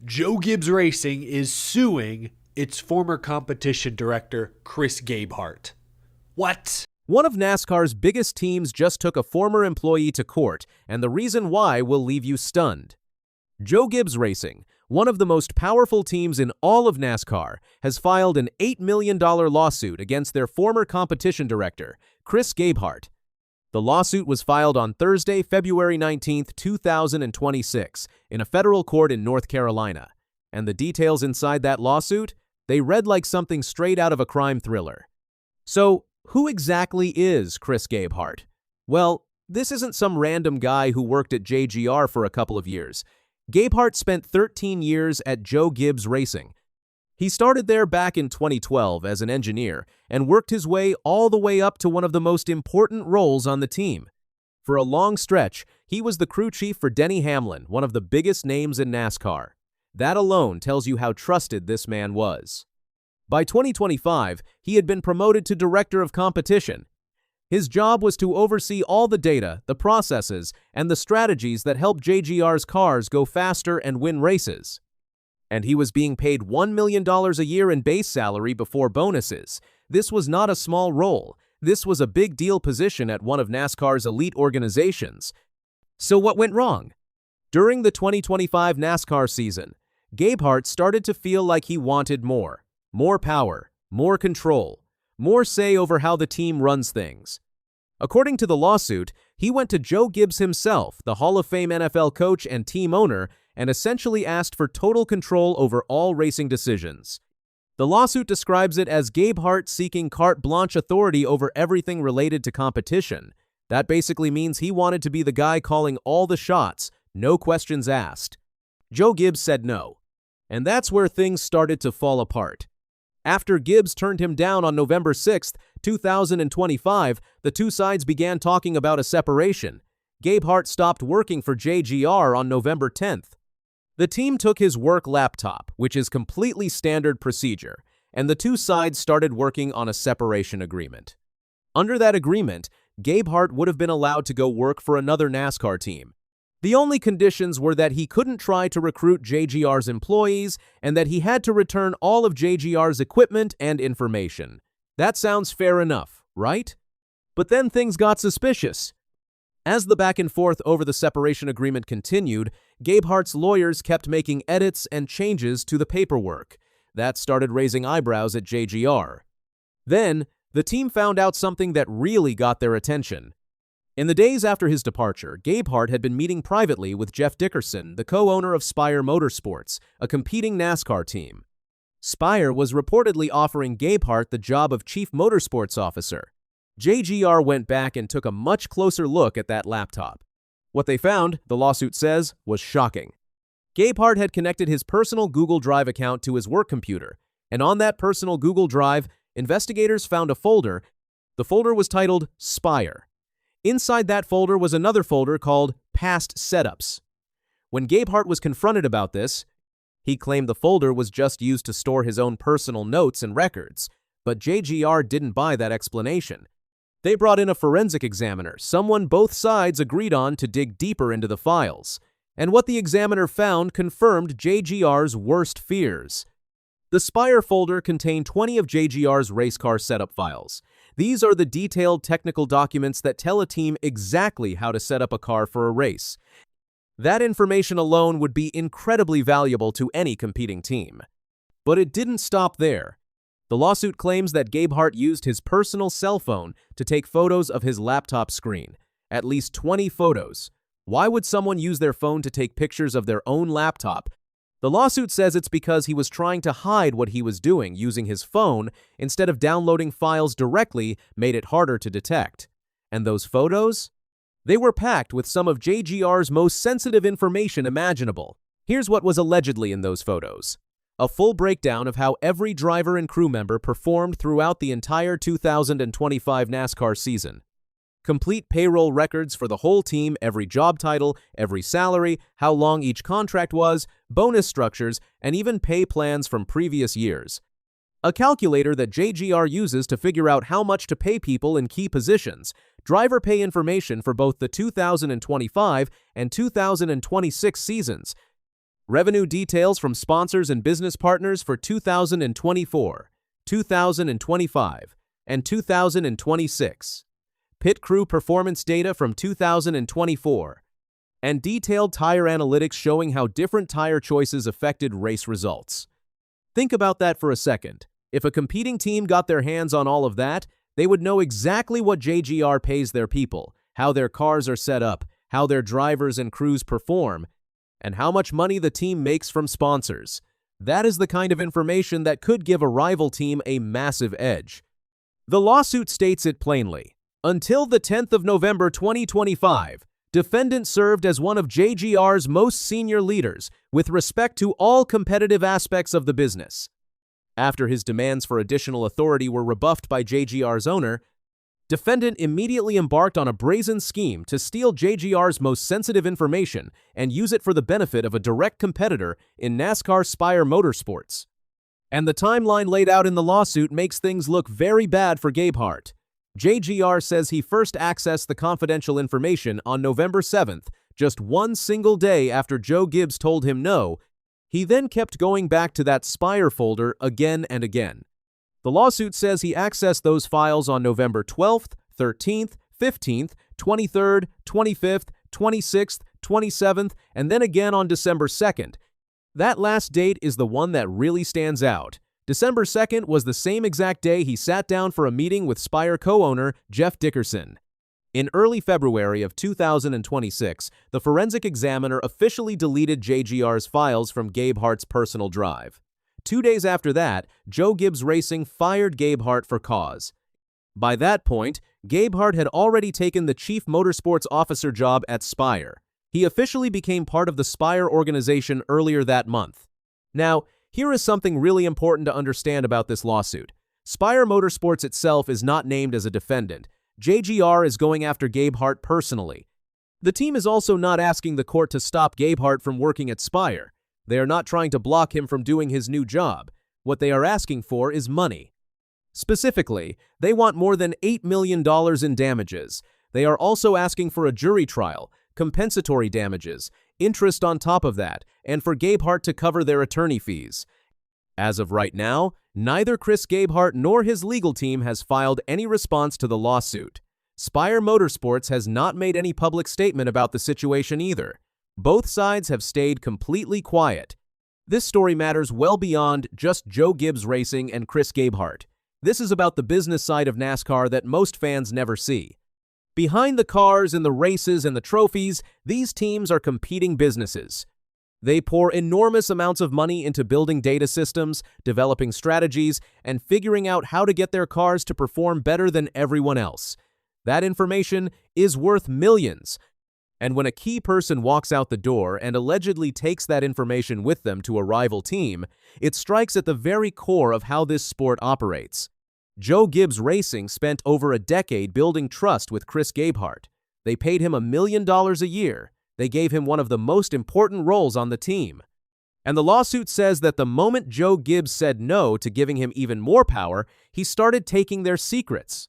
Joe Gibbs Racing is suing its former competition director, Chris Gabehart. What? One of NASCAR's biggest teams just took a former employee to court, and the reason why will leave you stunned. Joe Gibbs Racing, one of the most powerful teams in all of NASCAR, has filed an $8 million lawsuit against their former competition director, Chris Gabehart. The lawsuit was filed on Thursday, February 19, 2026, in a federal court in North Carolina. And the details inside that lawsuit? They read like something straight out of a crime thriller. So, who exactly is Chris Gabehart? Well, this isn't some random guy who worked at JGR for a couple of years. Gabehart spent 13 years at Joe Gibbs Racing. He started there back in 2012 as an engineer and worked his way all the way up to one of the most important roles on the team. For a long stretch, he was the crew chief for Denny Hamlin, one of the biggest names in NASCAR. That alone tells you how trusted this man was. By 2025, he had been promoted to director of competition. His job was to oversee all the data, the processes, and the strategies that help JGR's cars go faster and win races. And he was being paid $1 million a year in base salary before bonuses. This was not a small role. This was a big deal position at one of NASCAR's elite organizations. So what went wrong? During the 2025 NASCAR season, Gabehart started to feel like he wanted more. More power, more control, more say over how the team runs things. According to the lawsuit, he went to Joe Gibbs himself, the Hall of Fame NFL coach and team owner, and essentially asked for total control over all racing decisions. The lawsuit describes it as Gabehart seeking carte blanche authority over everything related to competition. That basically means he wanted to be the guy calling all the shots, no questions asked. Joe Gibbs said no. And that's where things started to fall apart. After Gibbs turned him down on November 6, 2025, the two sides began talking about a separation. Gabehart stopped working for JGR on November 10th. The team took his work laptop, which is completely standard procedure, and the two sides started working on a separation agreement. Under that agreement, Gabehart would have been allowed to go work for another NASCAR team. The only conditions were that he couldn't try to recruit JGR's employees and that he had to return all of JGR's equipment and information. That sounds fair enough, right? But then things got suspicious. As the back and forth over the separation agreement continued, Gabehart's lawyers kept making edits and changes to the paperwork. That started raising eyebrows at JGR. Then, the team found out something that really got their attention. In the days after his departure, Gabehart had been meeting privately with Jeff Dickerson, the co-owner of Spire Motorsports, a competing NASCAR team. Spire was reportedly offering Gabehart the job of chief motorsports officer. JGR went back and took a much closer look at that laptop. What they found, the lawsuit says, was shocking. Gabehart had connected his personal Google Drive account to his work computer, and on that personal Google Drive, investigators found a folder. The folder was titled Spire. Inside that folder was another folder called Past Setups. When Gabehart was confronted about this, he claimed the folder was just used to store his own personal notes and records, but JGR didn't buy that explanation. They brought in a forensic examiner, someone both sides agreed on, to dig deeper into the files. And what the examiner found confirmed JGR's worst fears. The Spire folder contained 20 of JGR's race car setup files. These are the detailed technical documents that tell a team exactly how to set up a car for a race. That information alone would be incredibly valuable to any competing team. But it didn't stop there. The lawsuit claims that Gabehart used his personal cell phone to take photos of his laptop screen. At least 20 photos. Why would someone use their phone to take pictures of their own laptop? The lawsuit says it's because he was trying to hide what he was doing using his phone instead of downloading files directly made it harder to detect. And those photos? They were packed with some of JGR's most sensitive information imaginable. Here's what was allegedly in those photos. A full breakdown of how every driver and crew member performed throughout the entire 2025 NASCAR season. Complete payroll records for the whole team, every job title, every salary, how long each contract was, bonus structures, and even pay plans from previous years. A calculator that JGR uses to figure out how much to pay people in key positions, driver pay information for both the 2025 and 2026 seasons. Revenue details from sponsors and business partners for 2024, 2025, and 2026. Pit crew performance data from 2024, and detailed tire analytics showing how different tire choices affected race results. Think about that for a second. If a competing team got their hands on all of that, they would know exactly what JGR pays their people, how their cars are set up, how their drivers and crews perform, and how much money the team makes from sponsors. That is the kind of information that could give a rival team a massive edge. The lawsuit states it plainly. Until the 10th of November 2025, defendant served as one of JGR's most senior leaders with respect to all competitive aspects of the business. After his demands for additional authority were rebuffed by JGR's owner, defendant immediately embarked on a brazen scheme to steal JGR's most sensitive information and use it for the benefit of a direct competitor in NASCAR Spire Motorsports. And the timeline laid out in the lawsuit makes things look very bad for Gabehart. JGR says he first accessed the confidential information on November 7th, just one single day after Joe Gibbs told him no. He then kept going back to that Spire folder again and again. The lawsuit says he accessed those files on November 12th, 13th, 15th, 23rd, 25th, 26th, 27th, and then again on December 2nd. That last date is the one that really stands out. December 2nd was the same exact day he sat down for a meeting with Spire co-owner Jeff Dickerson. In early February of 2026, the forensic examiner officially deleted JGR's files from Gabehart's personal drive. 2 days after that, Joe Gibbs Racing fired Gabehart for cause. By that point, Gabehart had already taken the Chief Motorsports Officer job at Spire. He officially became part of the Spire organization earlier that month. Now, here is something really important to understand about this lawsuit. Spire Motorsports itself is not named as a defendant. JGR is going after Gabehart personally. The team is also not asking the court to stop Gabehart from working at Spire. They are not trying to block him from doing his new job. What they are asking for is money. Specifically, they want more than $8 million in damages. They are also asking for a jury trial, compensatory damages, interest on top of that, and for Gabehart to cover their attorney fees. As of right now, neither Chris Gabehart nor his legal team has filed any response to the lawsuit. Spire Motorsports has not made any public statement about the situation either. Both sides have stayed completely quiet. This story matters well beyond just Joe Gibbs Racing and Chris Gabehart. This is about the business side of NASCAR that most fans never see. Behind the cars and the races and the trophies, these teams are competing businesses. They pour enormous amounts of money into building data systems, developing strategies, and figuring out how to get their cars to perform better than everyone else. That information is worth millions. And when a key person walks out the door and allegedly takes that information with them to a rival team, it strikes at the very core of how this sport operates. Joe Gibbs Racing spent over a decade building trust with Chris Gabehart. They paid him $1 million a year. They gave him one of the most important roles on the team. And the lawsuit says that the moment Joe Gibbs said no to giving him even more power, he started taking their secrets.